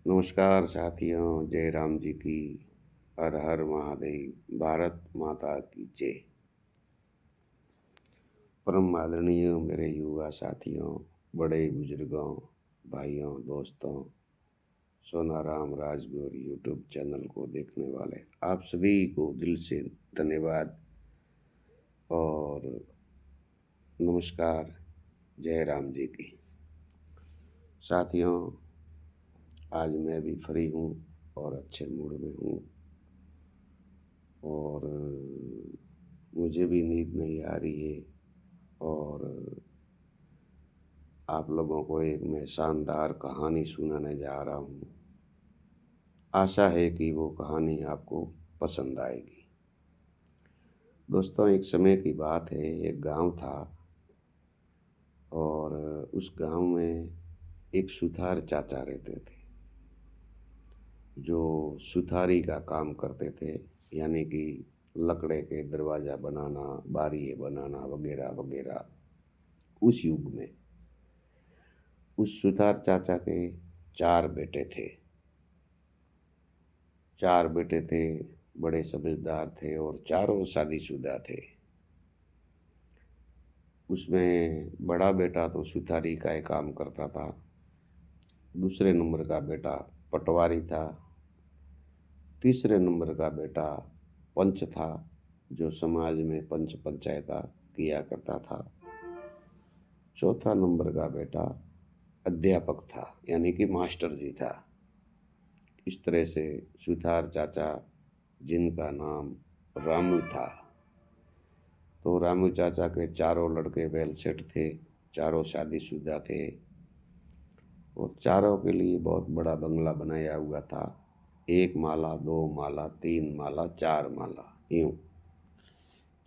नमस्कार साथियों, जय राम जी की। हर हर महादेव। भारत माता की जय। परम आदरणीय मेरे युवा साथियों, बड़े बुजुर्गों, भाइयों, दोस्तों, सोनाराम राजगुरु यूट्यूब चैनल को देखने वाले आप सभी को दिल से धन्यवाद और नमस्कार। जय राम जी की। साथियों, आज मैं भी फ्री हूँ और अच्छे मूड में हूँ और मुझे भी नींद नहीं आ रही है और आप लोगों को एक मैं शानदार कहानी सुनाने जा रहा हूँ। आशा है कि वो कहानी आपको पसंद आएगी। दोस्तों, एक समय की बात है, एक गांव था और उस गांव में एक सुथार चाचा रहते थे जो सुथारी का काम करते थे, यानी कि लकड़े के दरवाज़ा बनाना, बारिये बनाना वगैरह वगैरह। उस युग में उस सुथार चाचा के 4 बेटे थे। 4 बेटे थे, बड़े समझदार थे और चारों शादीशुदा थे। उसमें बड़ा बेटा तो सुथारी का ही काम करता था। दूसरे नंबर का बेटा पटवारी था। तीसरे नंबर का बेटा पंच था, जो समाज में पंच पंचायता किया करता था। चौथा नंबर का बेटा अध्यापक था, यानी कि मास्टर जी था। इस तरह से सुथार चाचा, जिनका नाम रामू था, तो रामू चाचा के चारों लड़के वेल सेट थे, चारों शादीशुदा थे और चारों के लिए बहुत बड़ा बंगला बनाया हुआ था। 1 माला, 2 माला, 3 माला, 4 माला, यूं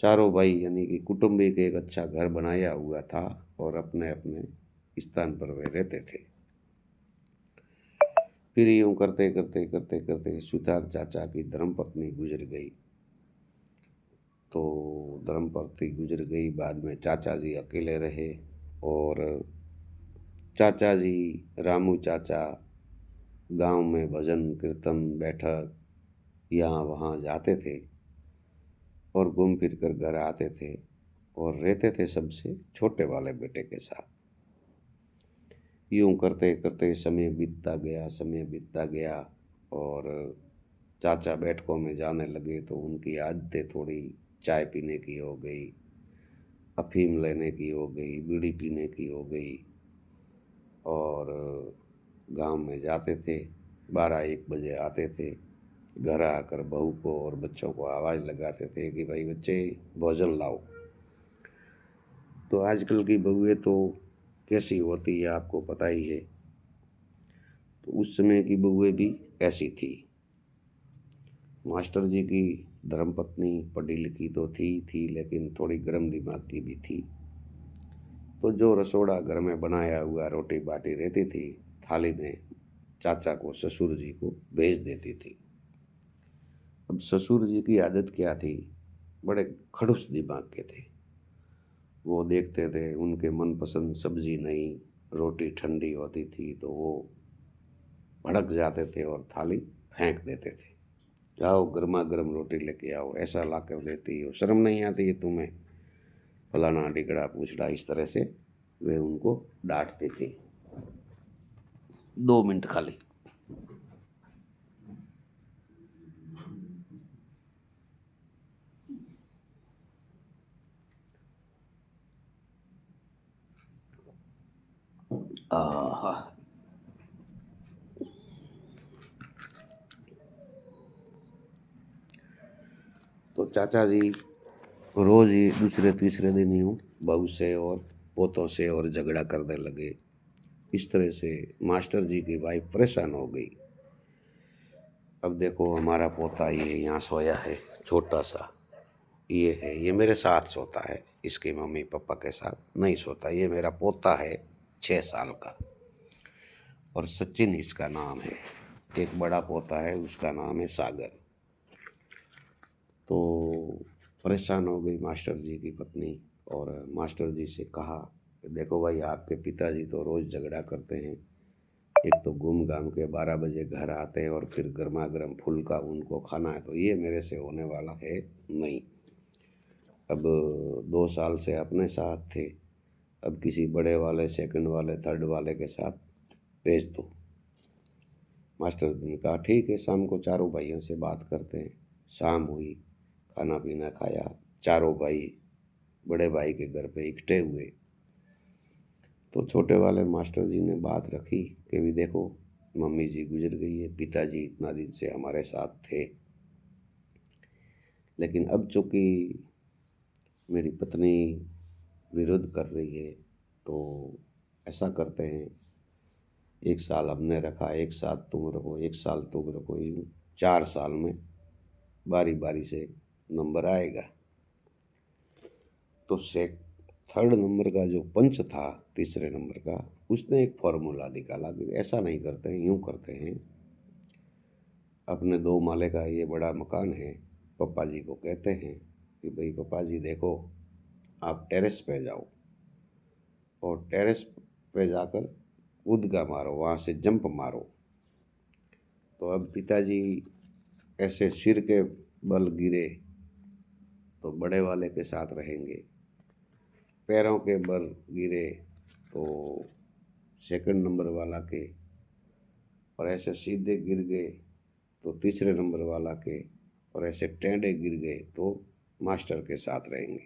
चारों भाई यानी कि कुटुंबी के एक अच्छा घर बनाया हुआ था और अपने अपने स्थान पर वे रहते थे। फिर यूं करते करते करते करते सुथार चाचा की धर्मपत्नी गुजर गई। तो धर्मपत्नी गुजर गई, बाद में चाचा जी अकेले रहे और चाचा जी, रामू चाचा, गांव में भजन कीर्तन बैठक यहाँ वहाँ जाते थे और घूम फिर कर घर आते थे और रहते थे सबसे छोटे वाले बेटे के साथ। यूं करते करते समय बीतता गया और चाचा बैठकों में जाने लगे तो उनकी आदतें थोड़ी चाय पीने की हो गई, अफीम लेने की हो गई, बीड़ी पीने की हो गई और गांव में जाते थे। 12-1 बजे आते थे। घर आकर बहू को और बच्चों को आवाज़ लगाते थे कि भाई बच्चे, भोजन लाओ। तो आजकल की बहुएं तो कैसी होती है आपको पता ही है। तो उस समय की बहुएं भी ऐसी थी। मास्टर जी की धर्मपत्नी पढ़ी लिखी तो थी लेकिन थोड़ी गर्म दिमाग की भी थी। तो जो रसोड़ा घर में बनाया हुआ रोटी बाटी रहती थी, थाली में चाचा को, ससुर जी को भेज देती थी। अब ससुर जी की आदत क्या थी, बड़े खड़ूस दिमाग के थे। वो देखते थे उनके मनपसंद सब्जी नहीं, रोटी ठंडी होती थी तो वो भड़क जाते थे और थाली फेंक देते थे। जाओ गर्मा गर्म रोटी लेके आओ, ऐसा ला कर देती हो, शर्म नहीं आती है तुम्हें, फलाना ढिकड़ा पूछड़ा, इस तरह से वे उनको डांटती थी। 2 मिनट खाली। आहा। तो चाचा जी रोज ही दूसरे तीसरे दिन यूं बहू से और पोतों से और झगड़ा करने लगे। इस तरह से मास्टर जी की वाइफ परेशान हो गई। अब देखो, हमारा पोता ये यहाँ सोया है, छोटा सा ये है, ये मेरे साथ सोता है, इसके मम्मी पापा के साथ नहीं सोता। ये मेरा पोता है 6 साल का और सचिन इसका नाम है। एक बड़ा पोता है, उसका नाम है सागर। तो परेशान हो गई मास्टर जी की पत्नी और मास्टर जी से कहा कि देखो भाई, आपके पिताजी तो रोज़ झगड़ा करते हैं, एक तो घूम घाम के 12 बजे घर आते हैं और फिर गर्मा गर्म फुल्का उनको खाना है, तो ये मेरे से होने वाला है नहीं। अब 2 साल से अपने साथ थे, अब किसी बड़े वाले, सेकंड वाले, थर्ड वाले के साथ भेज दो। मास्टर ने कहा ठीक है, शाम को चारों भाइयों से बात करते हैं। शाम हुई, खाना पीना खाया, चारों भाई बड़े भाई के घर पे इकट्ठे हुए। तो छोटे वाले मास्टर जी ने बात रखी कि भी देखो, मम्मी जी गुजर गई है, पिताजी इतना दिन से हमारे साथ थे, लेकिन अब चूंकि मेरी पत्नी विरोध कर रही है, तो ऐसा करते हैं, 1 साल हमने रखा, 1 साल तुम रखो, 1 साल तुम रखो, यूँ 4 साल में बारी बारी से नंबर आएगा। तो से थर्ड नंबर का जो पंच था, तीसरे नंबर का, उसने एक फॉर्मूला निकाला कि ऐसा नहीं करते हैं, यूँ करते हैं। अपने 2 माले का ये बड़ा मकान है, पापा जी को कहते हैं कि भाई पापा जी देखो, आप टेरेस पे जाओ और टेरेस पे जाकर कूद का मारो, वहाँ से जंप मारो। तो अब पिताजी ऐसे सिर के बल गिरे तो बड़े वाले के साथ रहेंगे, पैरों के बल गिरे तो सेकंड नंबर वाला के, और ऐसे सीधे गिर गए तो तीसरे नंबर वाला के, और ऐसे टेढ़े गिर गए तो मास्टर के साथ रहेंगे।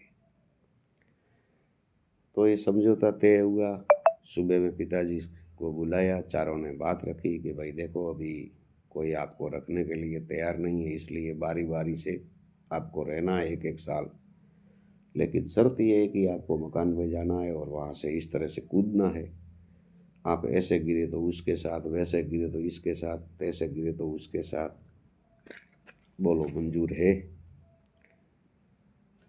तो ये समझौता तय हुआ। सुबह में पिताजी को बुलाया, चारों ने बात रखी कि भाई देखो, अभी कोई आपको रखने के लिए तैयार नहीं है, इसलिए बारी बारी से आपको रहना है 1-1 साल, लेकिन शर्त ये है कि आपको मकान में जाना है और वहाँ से इस तरह से कूदना है। आप ऐसे गिरे तो उसके साथ, वैसे गिरे तो इसके साथ, तैसे गिरे तो उसके साथ, बोलो मंजूर है?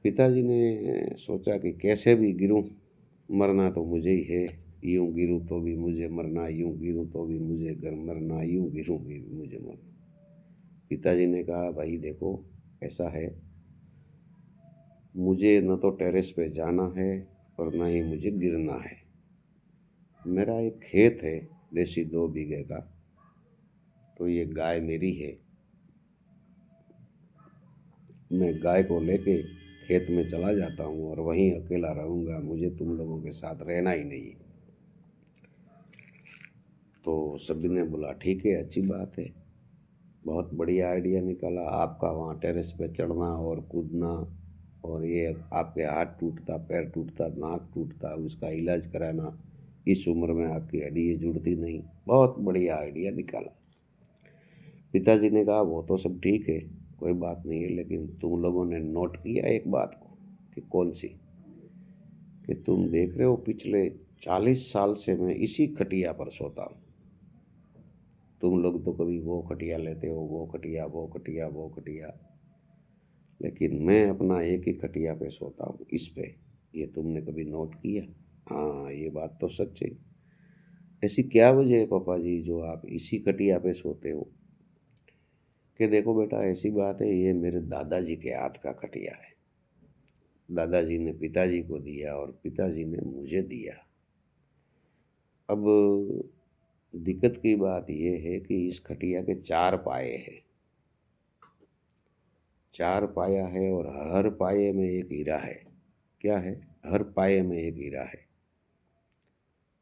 पिताजी ने सोचा कि कैसे भी गिरूं, मरना तो मुझे ही है, यूं गिरूं तो भी मुझे मरना, यूं गिरूं तो भी मुझे घर मरना, यूं गिरूं भी मुझे मरना। पिताजी ने कहा भाई देखो, ऐसा है, मुझे न तो टेरेस पे जाना है और न ही मुझे गिरना है। मेरा एक खेत है देसी 2 बीघे का, तो ये गाय मेरी है, मैं गाय को लेके खेत में चला जाता हूँ और वहीं अकेला रहूँगा, मुझे तुम लोगों के साथ रहना ही नहीं। तो सभी ने बोला ठीक है, अच्छी बात है, बहुत बढ़िया आइडिया निकाला आपका, वहाँ टेरेस पे चढ़ना और कूदना, और ये आपके हाथ टूटता, पैर टूटता, नाक टूटता, उसका इलाज कराना, इस उम्र में आपकी हड्डी जुड़ती नहीं, बहुत बढ़िया आइडिया निकाला। पिताजी ने कहा वो तो सब ठीक है, कोई बात नहीं है, लेकिन तुम लोगों ने नोट किया एक बात को, कि कौन सी? कि तुम देख रहे हो पिछले 40 साल से मैं इसी खटिया पर सोता हूँ। तुम लोग तो कभी वो खटिया लेते हो, वो खटिया, वो खटिया, वो खटिया, लेकिन मैं अपना एक ही खटिया पे सोता हूँ, इस पे। ये तुमने कभी नोट किया? हाँ, ये बात तो सच है। ऐसी क्या वजह है पापा जी जो आप इसी खटिया पे सोते हो? कि देखो बेटा, ऐसी बात है, ये मेरे दादाजी के हाथ का खटिया है, दादाजी ने पिताजी को दिया और पिताजी ने मुझे दिया। अब दिक्कत की बात यह है कि इस खटिया के 4 पाए हैं, 4 पाया है, और हर पाए में एक हीरा है। क्या है? हर पाए में एक हीरा है।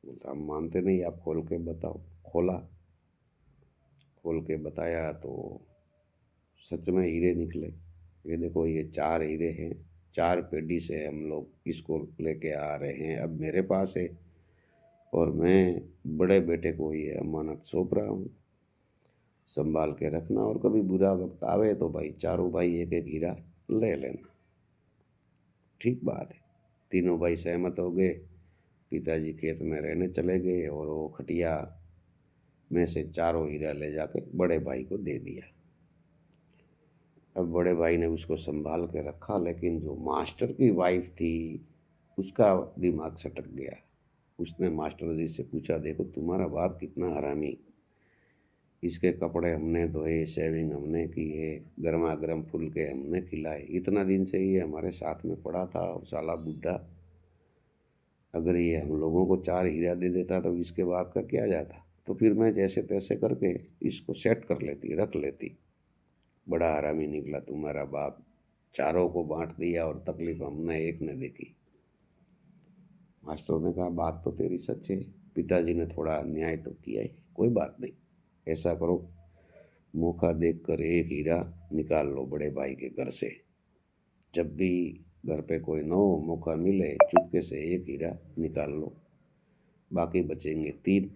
बोलता हम मानते नहीं, आप खोल के बताओ। खोला, खोल के बताया तो सच में हीरे निकले। ये देखो, ये 4 हीरे हैं, 4 पेटी से हम लोग इसको लेके आ रहे हैं, अब मेरे पास है, और मैं बड़े बेटे को ये अमानत सौंप रहा हूँ, संभाल के रखना, और कभी बुरा वक्त आवे तो भाई चारों भाई एक एक हीरा ले लेना। ठीक बात है। तीनों भाई सहमत हो गए। पिताजी खेत में रहने चले गए और वो खटिया में से 4 हीरा ले जाके बड़े भाई को दे दिया। अब बड़े भाई ने उसको संभाल के रखा, लेकिन जो मास्टर की वाइफ थी उसका दिमाग सटक गया। उसने मास्टर जी से पूछा, देखो तुम्हारा बाप कितना हरामी, इसके कपड़े हमने धोए, शेविंग हमने की है, गर्मा गर्म फुलके हमने खिलाए, इतना दिन से ये हमारे साथ में पड़ा था, और साला बुढ़ा, अगर ये हम लोगों को 4 हीरा दे देता तो इसके बाप का क्या जाता? तो फिर मैं जैसे तैसे करके इसको सेट कर लेती, रख लेती। बड़ा हरामी निकला तुम्हारा बाप, चारों को बांट दिया और तकलीफ हमने एक ने देखी। मास्टर ने कहा बात तो तेरी सच है, पिताजी ने थोड़ा अन्याय तो किया है, कोई बात नहीं, ऐसा करो मौका देखकर एक हीरा निकाल लो बड़े भाई के घर से। जब भी घर पे कोई न हो, मौका मिले, चुपके से एक हीरा निकाल लो, बाकी बचेंगे तीन।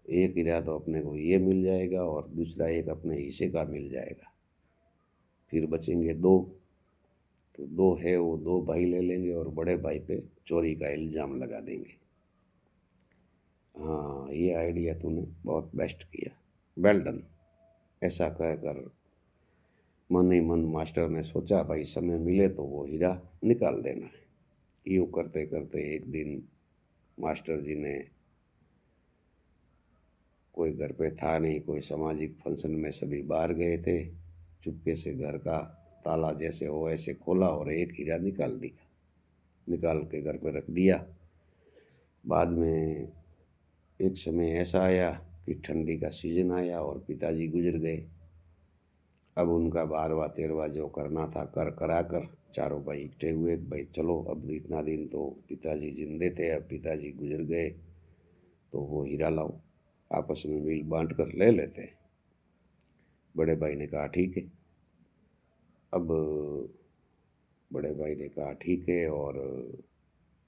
एक हीरा तो अपने को ये मिल जाएगा और दूसरा एक अपने हिस्से का मिल जाएगा, फिर बचेंगे दो। तो दो है वो दो भाई ले लेंगे और बड़े भाई पे चोरी का इल्ज़ाम लगा देंगे। हाँ, ये आइडिया तूने बहुत बेस्ट किया, वेल डन। ऐसा कहकर मन ही मन मास्टर ने सोचा भाई समय मिले तो वो हीरा निकाल देना है। यूँ करते करते एक दिन मास्टर जी ने, कोई घर पे था नहीं, कोई सामाजिक फंक्शन में सभी बाहर गए थे, चुपके से घर का ताला जैसे हो ऐसे खोला और एक हीरा निकाल दिया, निकाल के घर पे रख दिया। बाद में एक समय ऐसा आया कि ठंडी का सीजन आया और पिताजी गुजर गए। अब उनका 12वां 13वां जो करना था कर करा कर चारों भाई इकट्ठे हुए, भाई चलो अब इतना दिन तो पिताजी जिंदे थे, अब पिताजी गुजर गए तो वो हीरा लाओ, आपस में मिल बांट कर ले लेते हैं। बड़े भाई ने कहा ठीक है। अब बड़े भाई ने कहा ठीक है और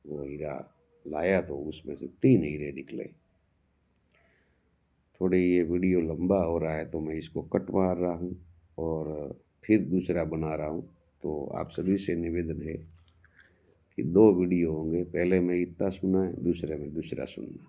वो हीरा लाया तो उसमें से 3 हीरे निकले। थोड़ी ये वीडियो लंबा हो रहा है तो मैं इसको कट मार रहा हूँ और फिर दूसरा बना रहा हूँ। तो आप सभी से निवेदन है कि 2 वीडियो होंगे, पहले में इतना सुना है, दूसरे में दूसरा सुनना।